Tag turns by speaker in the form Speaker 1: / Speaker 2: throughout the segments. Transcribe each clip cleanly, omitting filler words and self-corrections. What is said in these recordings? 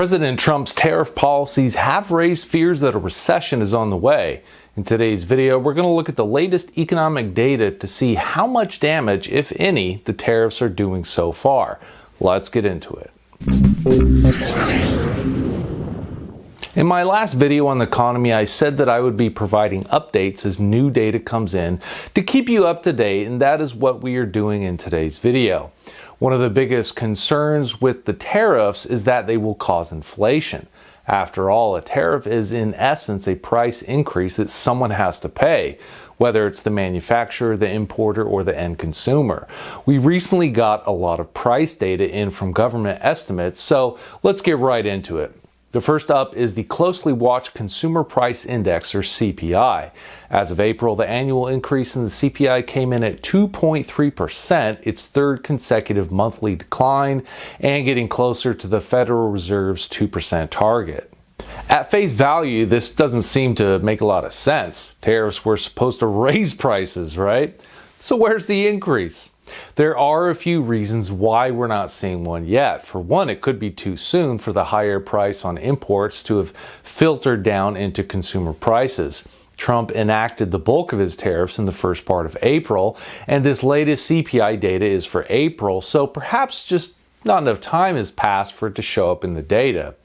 Speaker 1: President Trump's tariff policies have raised fears that a recession is on the way. In today's video, we're going to look at the latest economic data to see how much damage, if any, the tariffs are doing so far. Let's get into it. In my last video on the economy, I said that I would be providing updates as new data comes in to keep you up to date, and that is what we are doing in today's video. One of the biggest concerns with the tariffs is that they will cause inflation. After all, a tariff is in essence a price increase that someone has to pay, whether it's the manufacturer, the importer, or the end consumer. We recently got a lot of price data in from government estimates, so let's get right into it. The first up is the closely watched Consumer Price Index, or CPI. As of April, the annual increase in the CPI came in at 2.3%, its third consecutive monthly decline, and getting closer to the Federal Reserve's 2% target. At face value, this doesn't seem to make a lot of sense. Tariffs were supposed to raise prices, right? So where's the increase? There are a few reasons why we're not seeing one yet. For one, it could be too soon for the higher price on imports to have filtered down into consumer prices. Trump enacted the bulk of his tariffs in the first part of April, and this latest CPI data is for April, so perhaps just not enough time has passed for it to show up in the data.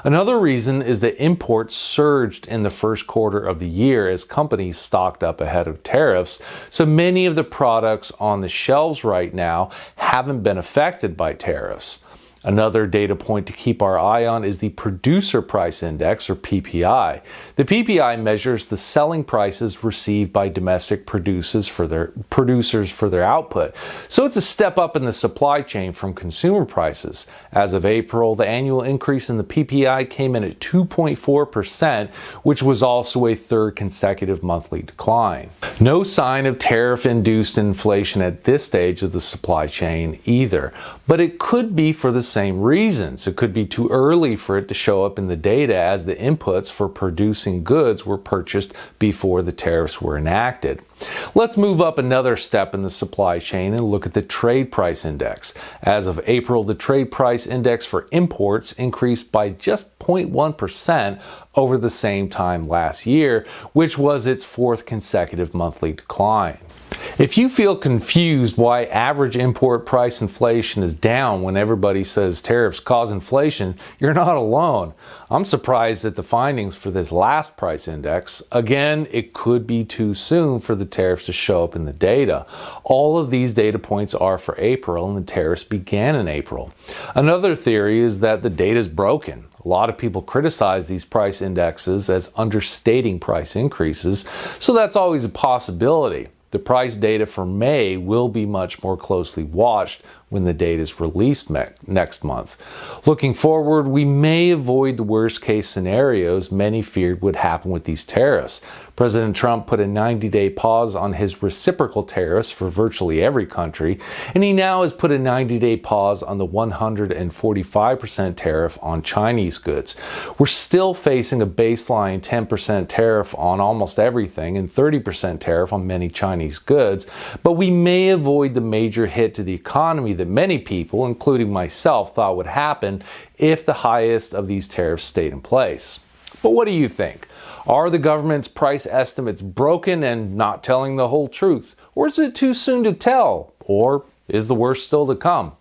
Speaker 1: Another reason is that imports surged in the first quarter of the year as companies stocked up ahead of tariffs, so many of the products on the shelves right now haven't been affected by tariffs. Another data point to keep our eye on is the Producer Price Index, or PPI. The PPI measures the selling prices received by domestic producers for their output. So it's a step up in the supply chain from consumer prices. As of April, the annual increase in the PPI came in at 2.4%, which was also a third consecutive monthly decline. No sign of tariff-induced inflation at this stage of the supply chain either, but it could be for the same reasons. It could be too early for it to show up in the data as the inputs for producing goods were purchased before the tariffs were enacted. Let's move up another step in the supply chain and look at the Trade Price Index. As of April, the Trade Price Index for imports increased by just 0.1% over the same time last year, which was its fourth consecutive monthly decline. If you feel confused why average import price inflation is down when everybody says tariffs cause inflation, you're not alone. I'm surprised at the findings for this last price index. Again, it could be too soon for the tariffs to show up in the data. All of these data points are for April, and the tariffs began in April. Another theory is that the data is broken. A lot of people criticize these price indexes as understating price increases, so that's always a possibility. The price data for May will be much more closely watched when the data is released next month. Looking forward, we may avoid the worst case scenarios many feared would happen with these tariffs. President Trump put a 90-day pause on his reciprocal tariffs for virtually every country, and he now has put a 90-day pause on the 145% tariff on Chinese goods. We're still facing a baseline 10% tariff on almost everything and 30% tariff on many Chinese goods, but we may avoid the major hit to the economy that many people, including myself, thought would happen if the highest of these tariffs stayed in place. But what do you think? Are the government's price estimates broken and not telling the whole truth? Or is it too soon to tell? Or is the worst still to come?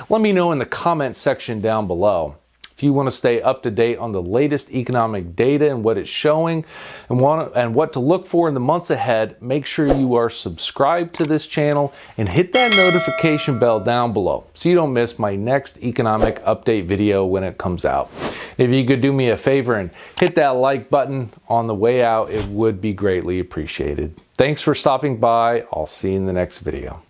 Speaker 1: Let me know in the comment section down below. If you want to stay up to date on the latest economic data and what it's showing and what to look for in the months ahead, make sure you are subscribed to this channel and hit that notification bell down below so you don't miss my next economic update video when it comes out. If you could do me a favor and hit that like button on the way out, it would be greatly appreciated. Thanks for stopping by. I'll see you in the next video.